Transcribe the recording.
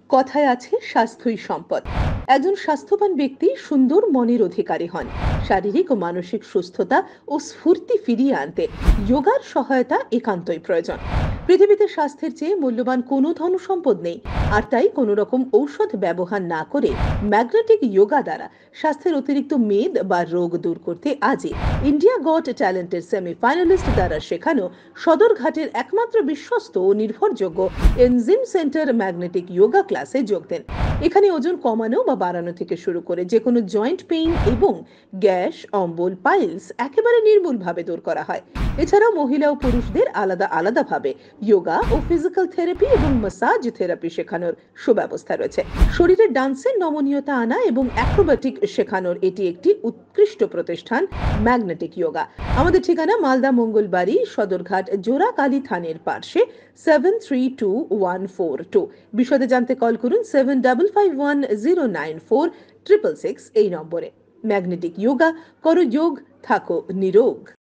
কথায় আছে স্বাস্থ্যই সম্পদ। একজন স্বাস্থ্যবান ব্যক্তি সুন্দর মনের অধিকারী হন। শারীরিক ও মানসিক সুস্থতা ও স্ফূর্তি ফিরিয়ে আনতে যোগার সহায়তা একান্তই প্রয়োজন। পৃথিবীতে স্বাস্থ্যের চেয়ে মূল্যবান কোনো ধন সম্পদ নেই। আর তাই কোনো রকম ঔষধ ব্যবহার না করে ম্যাগনেটিক যোগা দ্বারা স্বাস্থ্যের অতিরিক্ত মেদ বা রোগ দূর করতে আজই ইন্ডিয়া গট ট্যালেন্টের সেমিফাইনালিস্ট দ্বারা শেখানো সদরঘাটের একমাত্র বিশ্বস্ত ও নির্ভরযোগ্য এনজিম সেন্টার ম্যাগনেটিক যোগা ক্লাসে যোগ দেন। এখানে ওজন কমানো বা বাড়ানো থেকে শুরু করে যে কোনো জয়েন্ট পেইন এবং গ্যাস, অম্বল, পাইলস একেবারে নির্মূলভাবে দূর করা হয়। এছাড়াও মহিলা ও পুরুষদের আলাদা আলাদাভাবে যোগা ও ফিজিক্যাল থেরাপি এবং মাসাজ থেরাপি শেখানোর সুব্যবস্থা রয়েছে। শরীরের ডান্সের নমনীয়তা আনা এবং অ্যাক্রোব্যাটিক শেখানোর এটি একটি উৎকৃষ্ট প্রতিষ্ঠান ম্যাগনেটিক যোগা। আমাদের ঠিকানা মালদা মঙ্গলবাড়ি সদরঘাট জোড়াকালী থানের পার্শ্বে 732142। বিশদে জানতে কল করুন 7551094666 এই নম্বরে। ম্যাগনেটিক যোগা করো যোগ, থাকো নিরোগ।